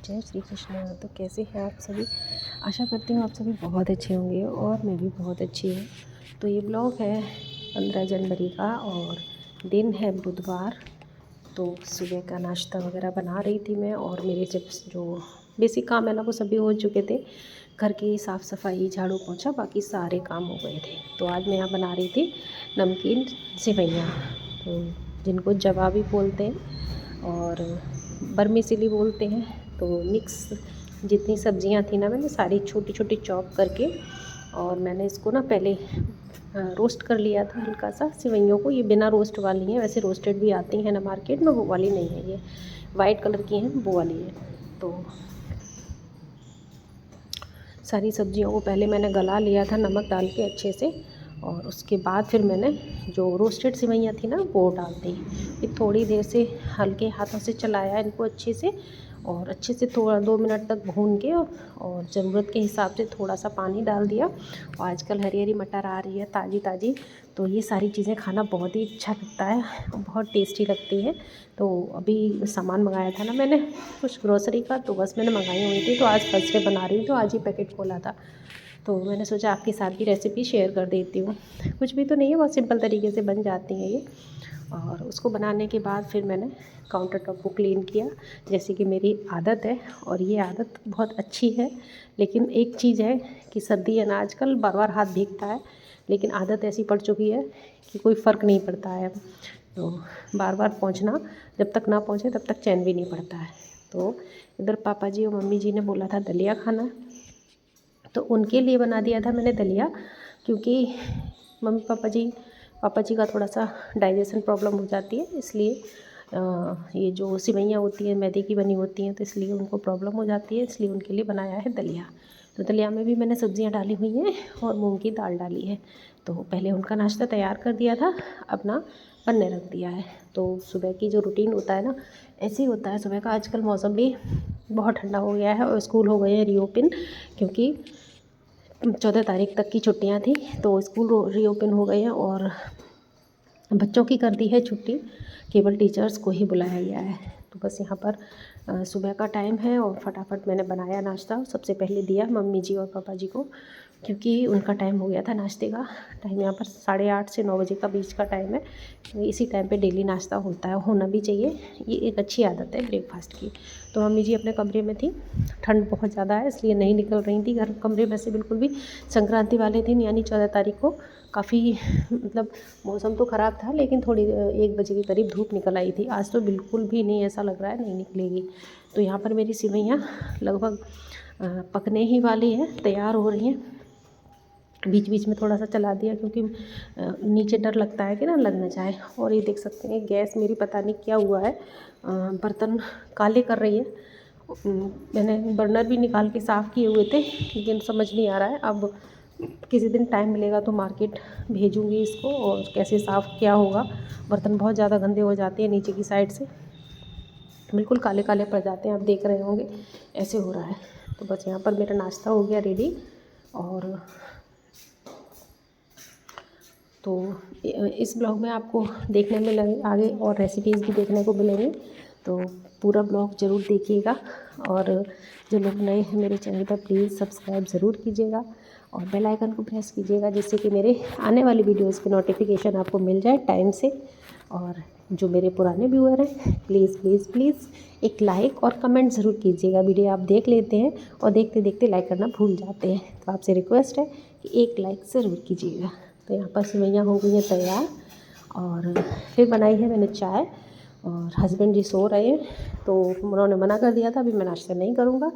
जय श्री कृष्णा। तो कैसे हैं आप सभी? आशा करती हूँ आप सभी बहुत अच्छे होंगे और मैं भी बहुत अच्छी हूँ। तो ये ब्लॉग है 15 जनवरी का और दिन है बुधवार। तो सुबह का नाश्ता वगैरह बना रही थी मैं, और मेरे जब जो बेसिक काम है ना वो सभी हो चुके थे। घर की साफ़ सफाई, झाड़ू पोछा, बाकी सारे काम हो गए थे। तो आज मैं यहाँ बना रही थी नमकीन सेवइयाँ, तो जिनको जवा भी बोलते हैं और बरमिसिली बोलते हैं। तो मिक्स जितनी सब्जियां थी ना, मैंने सारी छोटी छोटी चॉप करके, और मैंने इसको ना पहले रोस्ट कर लिया था हल्का सा सेवइयों को। ये बिना रोस्ट वाली हैं, वैसे रोस्टेड भी आती हैं ना मार्केट में, वो वाली नहीं है, ये वाइट कलर की हैं, वो वाली है। तो सारी सब्जियों को पहले मैंने गला लिया था नमक डाल के अच्छे से, और उसके बाद फिर मैंने जो रोस्टेड सेवइयाँ थी ना वो डाल दी। फिर थोड़ी देर से हल्के हाथों से चलाया इनको अच्छे से, और अच्छे से थोड़ा 2 मिनट तक भून के, और ज़रूरत के हिसाब से थोड़ा सा पानी डाल दिया। और आजकल हरी हरी मटर आ रही है ताज़ी ताज़ी, तो ये सारी चीज़ें खाना बहुत ही अच्छा लगता है और बहुत टेस्टी लगती है। तो अभी सामान मंगाया था ना मैंने कुछ ग्रोसरी का, तो बस मैंने मंगाई हुई थी, तो आज फर्स्ट डे बना रही हूँ, तो आज ही पैकेट खोला था। तो मैंने सोचा आपके साथ भी रेसिपी शेयर कर देती हूँ। कुछ भी तो नहीं है, बहुत सिंपल तरीके से बन जाती हैं ये। और उसको बनाने के बाद फिर मैंने काउंटर टॉप को क्लीन किया, जैसे कि मेरी आदत है, और ये आदत बहुत अच्छी है। लेकिन एक चीज़ है कि सर्दी है ना, आजकल बार बार हाथ भीगता है, लेकिन आदत ऐसी पड़ चुकी है कि कोई फ़र्क नहीं पड़ता है। तो बार बार पोंछना, जब तक ना पोंछे तब तक चैन भी नहीं पड़ता है। तो इधर पापा जी और मम्मी जी ने बोला था दलिया खाना, तो उनके लिए बना दिया था मैंने दलिया, क्योंकि मम्मी पापा जी का थोड़ा सा डाइजेशन प्रॉब्लम हो जाती है, इसलिए ये जो सेवइयाँ होती हैं मैदे की बनी होती हैं, तो इसलिए उनको प्रॉब्लम हो जाती है, इसलिए उनके लिए बनाया है दलिया। तो दलिया में भी मैंने सब्जियां डाली हुई हैं और मूंग की दाल डाली है। तो पहले उनका नाश्ता तैयार कर दिया था, अपना बनने रख दिया है। तो सुबह की जो रूटीन होता है ना, ऐसे ही होता है सुबह का। आजकल मौसम भी बहुत ठंडा हो गया है और स्कूल हो गए हैं रीओपन, क्योंकि 14 तारीख तक की छुट्टियां थी, तो स्कूल रीओपन हो गए हैं और बच्चों की कर दी है छुट्टी, केवल टीचर्स को ही बुलाया गया है। तो बस यहाँ पर सुबह का टाइम है और फटाफट मैंने बनाया नाश्ता। सबसे पहले दिया मम्मी जी और पापा जी को, क्योंकि उनका टाइम हो गया था नाश्ते का। टाइम यहाँ पर 8:30 से 9 बजे का बीच का टाइम है, तो इसी टाइम पे डेली नाश्ता होता है, होना भी चाहिए। ये एक अच्छी आदत है ब्रेकफास्ट की। तो मम्मी जी अपने कमरे में थी, ठंड बहुत ज़्यादा है इसलिए नहीं निकल रही थी घर कमरे में से बिल्कुल भी। संक्रांति वाले दिन यानी 14 तारीख को काफ़ी मतलब मौसम तो ख़राब था, लेकिन थोड़ी 1 बजे के करीब धूप निकल आई थी। आज तो बिल्कुल भी नहीं, ऐसा लग रहा है नहीं निकलेगी। तो यहाँ पर मेरी सेवइयाँ लगभग पकने ही वाली हैं, तैयार हो रही हैं। बीच बीच में थोड़ा सा चला दिया, क्योंकि नीचे डर लगता है कि ना लग ना जाए। और ये देख सकते हैं गैस मेरी पता नहीं क्या हुआ है, बर्तन काले कर रही है। मैंने बर्नर भी निकाल के साफ़ किए हुए थे, लेकिन समझ नहीं आ रहा है। अब किसी दिन टाइम मिलेगा तो मार्केट भेजूँगी इसको, और कैसे साफ़ क्या होगा। बर्तन बहुत ज़्यादा गंदे हो जाते हैं नीचे की साइड से, बिल्कुल काले काले पड़ जाते हैं, आप देख रहे होंगे ऐसे हो रहा है। तो बस यहाँ पर मेरा नाश्ता हो गया रेडी। और तो इस ब्लॉग में आपको देखने मिलेंगे आगे और रेसिपीज़ भी देखने को मिलेंगी, तो पूरा ब्लॉग ज़रूर देखिएगा। और जो लोग नए हैं मेरे चैनल पर, प्लीज़ सब्सक्राइब ज़रूर कीजिएगा और बेल आइकन को प्रेस कीजिएगा, जिससे कि मेरे आने वाली वीडियोज़ की नोटिफिकेशन आपको मिल जाए टाइम से। और जो मेरे पुराने व्यूअर हैं, प्लीज़ प्लीज़ प्लीज़ एक लाइक और कमेंट ज़रूर कीजिएगा। वीडियो आप देख लेते हैं और देखते देखते लाइक करना भूल जाते हैं, तो आपसे रिक्वेस्ट है कि एक लाइक ज़रूर कीजिएगा। तो यहाँ पर सेवइयाँ हो गई हैं तैयार, और फिर बनाई है मैंने चाय। और हस्बैंड जी सो रहे हैं, तो उन्होंने मना कर दिया था अभी मैं नाश्ता नहीं करूँगा।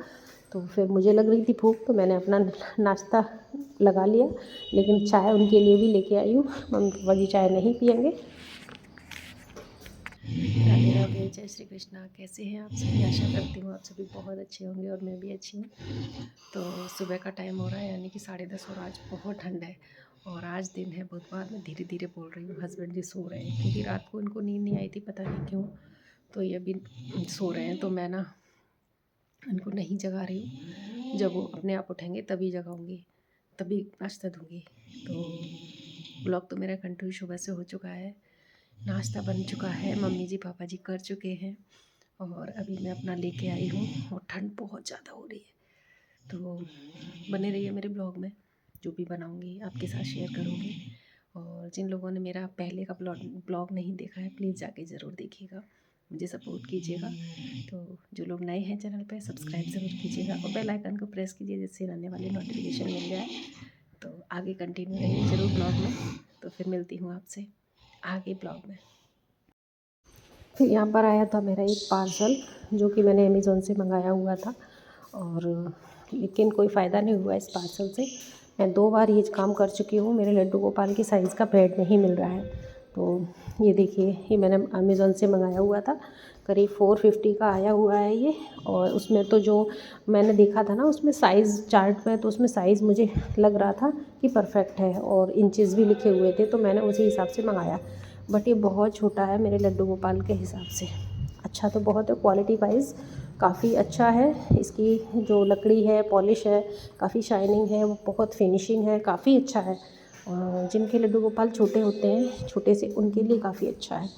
तो फिर मुझे लग रही थी भूख, तो मैंने अपना नाश्ता लगा लिया, लेकिन चाय उनके लिए भी लेके आई हूँ। मम्मी पापा जी चाय नहीं पियेंगे। राधे राधे, जय श्री कृष्णा। कैसे हैं आप सभी? आशा करती हूँ आप सभी बहुत अच्छे होंगे और मैं भी अच्छी हूँ। तो सुबह का टाइम हो रहा है, यानी कि 10:30, और आज बहुत ठंड है। और आज दिन है बुधवार, मैं धीरे धीरे बोल रही हूँ। हस्बैंड जी सो रहे हैं, क्योंकि रात को इनको नींद नहीं आई थी, पता नहीं क्यों, तो ये अभी सो रहे हैं। तो मैं ना इनको नहीं जगा रही हूँ, जब वो अपने आप उठेंगे तभी जगाऊँगी, तभी नाश्ता दूँगी। तो ब्लॉग तो मेरा कंटिन्यू सुबह से हो चुका है, नाश्ता बन चुका है, मम्मी जी पापा जी कर चुके हैं, और अभी मैं अपना लेके आई हूँ और ठंड बहुत ज़्यादा हो रही है। तो बने रहिए मेरे ब्लॉग में, जो भी बनाऊँगी आपके साथ शेयर करूँगी। और जिन लोगों ने मेरा पहले का ब्लॉग नहीं देखा है, प्लीज़ जाके ज़रूर देखिएगा, मुझे सपोर्ट कीजिएगा। तो जो लोग नए हैं चैनल पे, सब्सक्राइब ज़रूर कीजिएगा और बेल आइकन को प्रेस कीजिए, जिससे आने वाली नोटिफिकेशन मिल जाए। तो आगे कंटिन्यू रहिए ज़रूर ब्लॉग में। तो फिर मिलती हूँ आपसे आगे ब्लॉग में। फिर यहाँ पर आया था मेरा एक पार्सल, जो कि मैंने अमेज़ोन से मंगाया हुआ था, और लेकिन कोई फ़ायदा नहीं हुआ इस पार्सल से। मैं 2 बार ये काम कर चुकी हूँ, मेरे लड्डू गोपाल की साइज़ का ब्रेड नहीं मिल रहा है। तो ये देखिए, ये मैंने अमेज़ोन से मंगाया हुआ था, करीब 450 का आया हुआ है ये। और उसमें तो जो मैंने देखा था ना, उसमें साइज़ चार्ट में, तो उसमें साइज़ मुझे लग रहा था कि परफ़ेक्ट है और इंचेस भी लिखे हुए थे, तो मैंने उसी हिसाब से मंगाया। बट ये बहुत छोटा है मेरे लड्डू गोपाल के हिसाब से। अच्छा तो बहुत है, क्वालिटी वाइज़ काफ़ी अच्छा है। इसकी जो लकड़ी है, पॉलिश है, काफ़ी शाइनिंग है, वो बहुत फिनिशिंग है, काफ़ी अच्छा है। जिनके लड्डू गोपाल छोटे होते हैं, छोटे से, उनके लिए काफ़ी अच्छा है।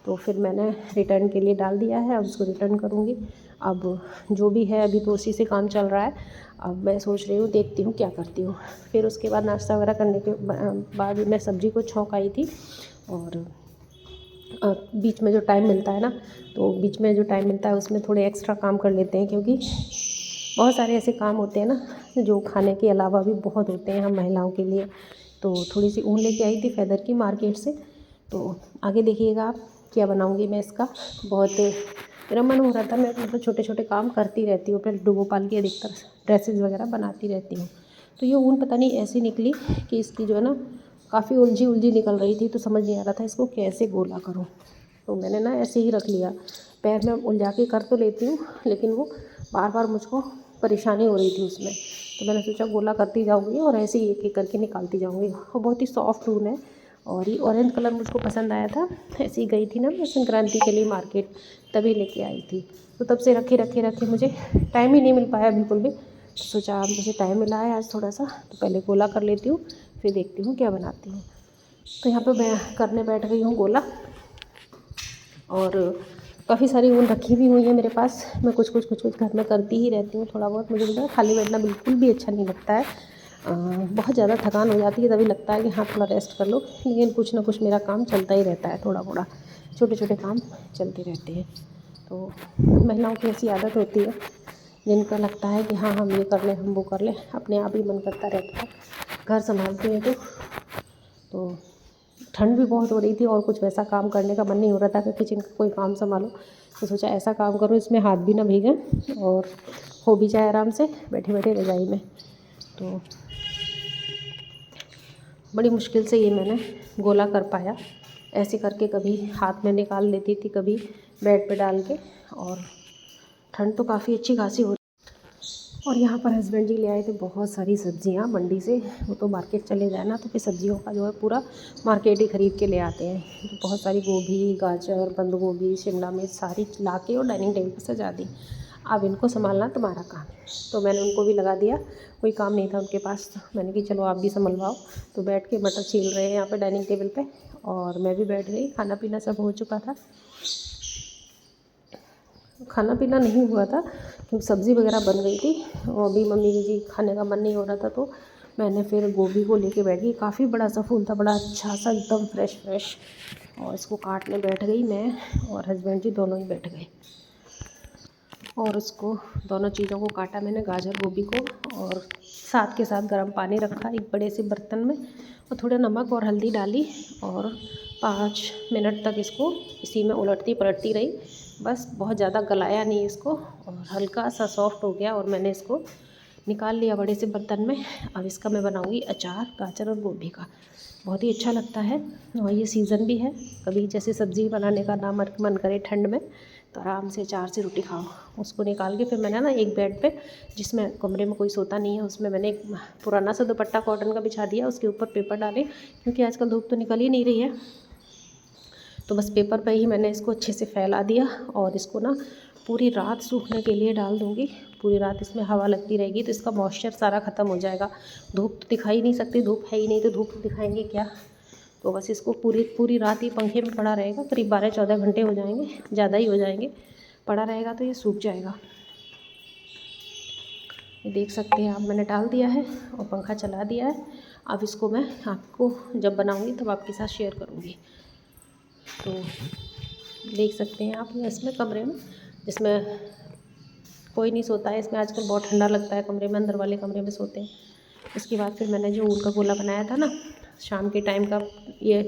तो फिर मैंने रिटर्न के लिए डाल दिया है, अब उसको रिटर्न करूँगी। अब जो भी है, अभी तो उसी से काम चल रहा है। अब मैं सोच रही हूँ, देखती हूँ क्या करती हूँ। फिर उसके बाद नाश्ता वगैरह करने के बाद मैं सब्ज़ी को छौंक आई थी। और बीच में जो टाइम मिलता है ना, तो बीच में जो टाइम मिलता है उसमें थोड़े एक्स्ट्रा काम कर लेते हैं, क्योंकि बहुत सारे ऐसे काम होते हैं ना जो खाने के अलावा भी बहुत होते हैं हम महिलाओं के लिए। तो थोड़ी सी ऊन लेके आई थी फेदर की मार्केट से। तो आगे देखिएगा आप क्या बनाऊंगी मैं इसका। बहुत मेरा मन हो रहा था, मैं मतलब छोटे छोटे काम करती रहती हूँ, अपने लड्डू गोपाल की अधिकतर ड्रेसेस वगैरह बनाती रहती हूँ। तो ये ऊन पता नहीं ऐसी निकली कि इसकी जो है ना, काफ़ी उलझी उलझी निकल रही थी, तो समझ नहीं आ रहा था इसको कैसे गोला करूँ। तो मैंने ना ऐसे ही रख लिया। पैर में उलझा के कर तो लेती हूँ, लेकिन वो बार बार मुझको परेशानी हो रही थी उसमें। तो मैंने सोचा गोला करती जाऊँगी और ऐसे ही एक एक करके निकालती जाऊँगी। वो बहुत ही सॉफ्ट ऊन है। और ये ऑरेंज कलर मुझको पसंद आया था, ऐसे ही गई थी ना मैं संक्रांति के लिए मार्केट, तभी लेके आई थी। तो तब से रखे रखे रखे मुझे टाइम ही नहीं मिल पाया बिल्कुल भी। तो सोचा अब मुझे टाइम मिला है आज थोड़ा सा, तो पहले गोला कर लेती हूँ, फिर देखती हूँ क्या बनाती हूँ। तो यहाँ पे मैं करने बैठ गई हूँ गोला। और काफ़ी सारी ऊन रखी भी हुई है मेरे पास। मैं कुछ कुछ घर में करती ही रहती हूँ थोड़ा बहुत। मुझे पता है खाली बैठना बिल्कुल भी अच्छा नहीं लगता है। बहुत ज़्यादा थकान हो जाती है, तभी लगता है कि हाँ थोड़ा रेस्ट कर लो, लेकिन कुछ ना कुछ मेरा काम चलता ही रहता है, थोड़ा थोड़ा छोटे छोटे काम चलते रहते हैं। तो महिलाओं की ऐसी आदत होती है, जिनका लगता है कि हाँ हम ये कर लें, हम वो कर लें, अपने आप ही मन करता रहता है घर संभालती हैं। तो ठंड भी बहुत हो रही थी और कुछ वैसा काम करने का मन नहीं हो रहा था कि किचन का कोई काम संभालो। तो सोचा ऐसा काम करूँ इसमें हाथ भी ना भीगे और हो भी जाए आराम से बैठे बैठे रज़ाई में। तो बड़ी मुश्किल से ये मैंने गोला कर पाया। ऐसे करके कभी हाथ में निकाल लेती थी, कभी बेड पे डाल के। और ठंड तो काफ़ी अच्छी खासी हो। और यहाँ पर हस्बैंड जी ले आए थे बहुत सारी सब्जियाँ मंडी से। वो तो मार्केट चले जाए ना, तो फिर सब्जियों का जो है पूरा मार्केट ही ख़रीद के ले आते हैं। तो बहुत सारी गोभी, गाजर, बंद गोभी, शिमला मिर्च सारी ला के और डाइनिंग टेबल पर सजा दी। अब इनको संभालना तुम्हारा काम है। तो मैंने उनको भी लगा दिया, कोई काम नहीं था उनके पास, तो मैंने कि चलो आप भी संभलवाओ। तो बैठ के मटर छील रहे हैं यहाँ पर डाइनिंग टेबल पर, और मैं भी बैठ गई। खाना पीना सब हो चुका था। खाना पीना नहीं हुआ था क्योंकि सब्ज़ी वगैरह बन गई थी, और अभी मम्मी जी खाने का मन नहीं हो रहा था, तो मैंने फिर गोभी को लेके बैठ गई। काफ़ी बड़ा सा फूल था, बड़ा अच्छा सा एकदम फ्रेश फ्रेश। और इसको काटने बैठ गई मैं, और हस्बैंड जी दोनों ही बैठ गए। और उसको दोनों चीज़ों को काटा मैंने, गाजर गोभी को, और साथ के साथ गर्म पानी रखा एक बड़े से बर्तन में, और थोड़ा नमक और हल्दी डाली, और 5 मिनट तक इसको इसी में उलटती पलटती रही। बस बहुत ज़्यादा गलाया नहीं इसको, और हल्का सा सॉफ्ट हो गया, और मैंने इसको निकाल लिया बड़े से बर्तन में। अब इसका मैं बनाऊंगी अचार गाजर और गोभी का, बहुत ही अच्छा लगता है। और ये सीज़न भी है, कभी जैसे सब्ज़ी बनाने का ना मन करे ठंड में, तो आराम से अचार से रोटी खाओ। उसको निकाल के फिर मैंने ना एक बेड पे, जिसमें कमरे में कोई सोता नहीं है, उसमें मैंने एक पुराना सा दुपट्टा कॉटन का बिछा दिया, उसके ऊपर पेपर डाले, क्योंकि आजकल धूप तो निकल ही नहीं रही है। तो बस पेपर पे ही मैंने इसको अच्छे से फैला दिया, और इसको ना पूरी रात सूखने के लिए डाल दूँगी। पूरी रात इसमें हवा लगती रहेगी, तो इसका मॉइस्चर सारा ख़त्म हो जाएगा। धूप तो दिखा ही नहीं सकती, धूप है ही नहीं, तो धूप दिखाएंगे क्या। तो बस इसको पूरी पूरी रात ही पंखे में पड़ा रहेगा, करीब 12-14 घंटे हो जाएंगे, ज़्यादा ही हो जाएंगे। पड़ा रहेगा तो ये सूख जाएगा। ये देख सकते हैं आप, मैंने डाल दिया है और पंखा चला दिया है। अब इसको मैं आपको जब बनाऊंगी तब आपके साथ शेयर करूंगी। तो देख सकते हैं आप, इसमें कमरे में जिसमें कोई नहीं सोता है, इसमें आजकल बहुत ठंडा लगता है कमरे में, अंदर वाले कमरे में सोते हैं। उसके बाद फिर मैंने जो ऊन का गोला बनाया था ना, शाम के टाइम का ये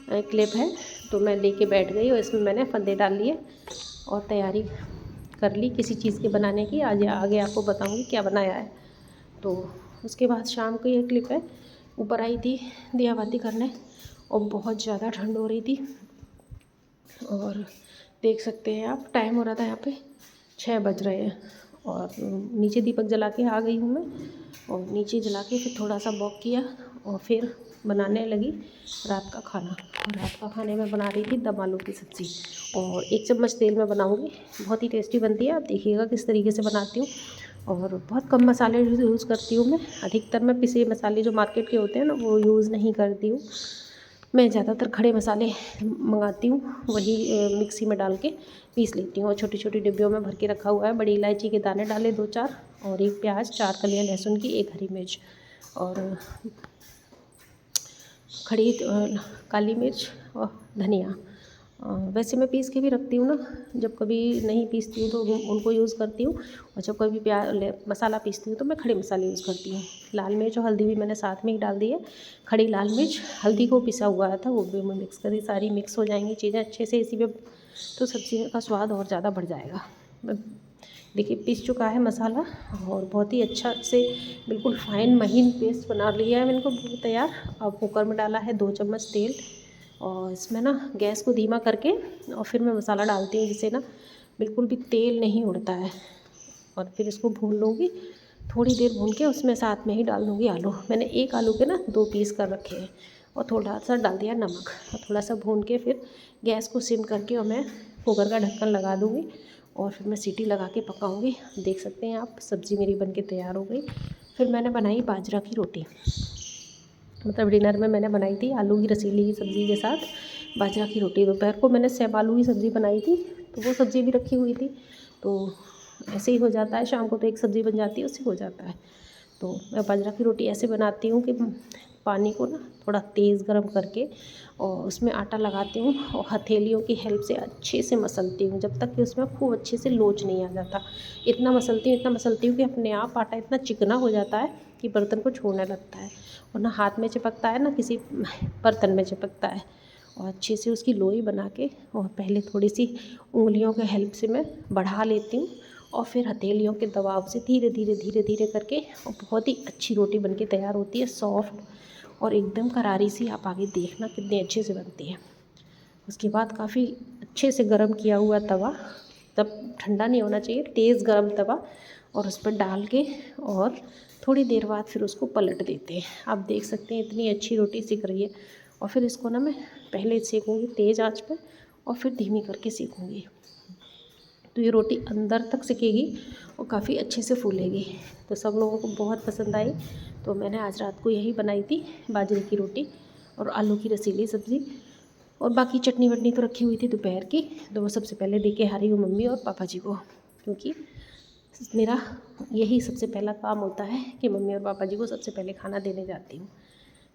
क्लिप है, तो मैं लेके बैठ गई और इसमें मैंने फंदे डाल लिए और तैयारी कर ली किसी चीज़ के बनाने की। आज आगे आपको बताऊंगी क्या बनाया है। तो उसके बाद शाम को ये क्लिप है, ऊपर आई थी दिया बाती करने और बहुत ज़्यादा ठंड हो रही थी। और देख सकते हैं आप, टाइम हो रहा था यहाँ पे 6 बज रहे हैं और नीचे दीपक जला के आ गई हूँ मैं। और नीचे जला के फिर थोड़ा सा वॉक किया और फिर बनाने लगी रात का खाना। और रात का खाने में बना रही थी दम आलू की सब्ज़ी और 1 चम्मच तेल में बनाऊँगी। बहुत ही टेस्टी बनती है, आप देखिएगा किस तरीके से बनाती हूँ। और बहुत कम मसाले यूज़ करती हूँ मैं। अधिकतर मैं पिसे मसाले जो मार्केट के होते हैं ना, वो यूज़ नहीं करती हूँ। मैं ज़्यादातर खड़े मसाले मंगाती हूँ, वही मिक्सी में डाल के पीस लेती हूँ। और छोटी छोटी डिब्बियों में भर के रखा हुआ है। बड़ी इलायची के दाने डाले 2-4 और 1 प्याज, 4 कलियाँ लहसुन की, 1 हरी मिर्च और खड़ी काली मिर्च और धनिया। वैसे मैं पीस के भी रखती हूँ ना, जब कभी नहीं पीसती हूँ तो उनको यूज़ करती हूँ। और जब कभी मसाला पीसती हूँ तो मैं खड़े मसाले यूज़ करती हूँ। लाल मिर्च और हल्दी भी मैंने साथ में ही डाल दी है। खड़ी लाल मिर्च, हल्दी को पिसा हुआ था वो भी मैं मिक्स कर दी। सारी मिक्स हो जाएंगी चीज़ें अच्छे से इसी में, तो सब्ज़ी का स्वाद और ज़्यादा बढ़ जाएगा। देखिए पीस चुका है मसाला और बहुत ही अच्छा से बिल्कुल फाइन महीन पेस्ट बना लिया है मैंने को तैयार। अब कुकर में डाला है 2 चम्मच तेल और इसमें ना गैस को धीमा करके और फिर मैं मसाला डालती हूँ, जिससे ना बिल्कुल भी तेल नहीं उड़ता है। और फिर इसको भून लूँगी, थोड़ी देर भून के उसमें साथ में ही डाल दूँगी आलू। मैंने 1 आलू के ना 2 पीस कर रखे हैं और थोड़ा सा डाल दिया नमक और थोड़ा सा भून के फिर गैस को सिम करके और मैं कुकर का ढक्कन लगा दूँगी और फिर मैं सीटी लगा के पकाऊँगी। देख सकते हैं आप, सब्ज़ी मेरी बनके तैयार हो गई। फिर मैंने बनाई बाजरा की रोटी, मतलब डिनर में मैंने बनाई थी आलू की रसीली की सब्ज़ी के साथ बाजरा की रोटी। दोपहर को मैंने सेब आलू की सब्ज़ी बनाई थी, तो वो सब्ज़ी भी रखी हुई थी। तो ऐसे ही हो जाता है, शाम को तो एक सब्ज़ी बन जाती है, उससे हो जाता है। तो मैं बाजरा की रोटी ऐसे बनाती हूँ कि पानी को ना थोड़ा तेज़ गरम करके और उसमें आटा लगाती हूँ और हथेलियों की हेल्प से अच्छे से मसलती हूँ, जब तक कि उसमें खूब अच्छे से लोच नहीं आ जाता। इतना मसलती हूँ कि अपने आप आटा इतना चिकना हो जाता है कि बर्तन को छोड़ने लगता है और ना हाथ में चिपकता है ना किसी बर्तन में चिपकता है। और अच्छे से उसकी लोई बना के और पहले थोड़ी सी उंगलियों के हेल्प से मैं बढ़ा लेती हूँ और फिर हथेलियों के दबाव से धीरे धीरे करके और बहुत ही अच्छी रोटी बनके तैयार होती है, सॉफ्ट और एकदम करारी सी। आप आगे देखना कितने अच्छे से बनती है। उसके बाद काफ़ी अच्छे से गरम किया हुआ तवा, तब ठंडा नहीं होना चाहिए, तेज़ गरम तवा, और उस पर डाल के और थोड़ी देर बाद फिर उसको पलट देते हैं। आप देख सकते हैं इतनी अच्छी रोटी सिक रही है। और फिर इसको ना मैं पहले सेकूँगी तेज़ आंच पे और फिर धीमी करके सेकूँगी, तो ये रोटी अंदर तक सिकेगी और काफ़ी अच्छे से फूलेगी। तो सब लोगों को बहुत पसंद आई। तो मैंने आज रात को यही बनाई थी, बाजरे की रोटी और आलू की रसीली सब्ज़ी। और बाकी चटनी वटनी तो रखी हुई थी दोपहर की, तो वो सबसे पहले दे के आ रही हूँ मम्मी और पापा जी को, क्योंकि मेरा यही सबसे पहला काम होता है कि मम्मी और पापा जी को सबसे पहले खाना देने जाती हूँ।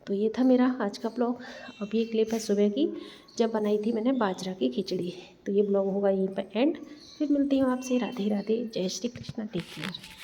तो ये था मेरा आज का ब्लॉग। अब ये क्लिप है सुबह की, जब बनाई थी मैंने बाजरा की खिचड़ी। तो ये ब्लॉग होगा यहीं पर एंड। फिर मिलती हूँ आपसे। राधे राधे, जय श्री कृष्णा, टेक केयर।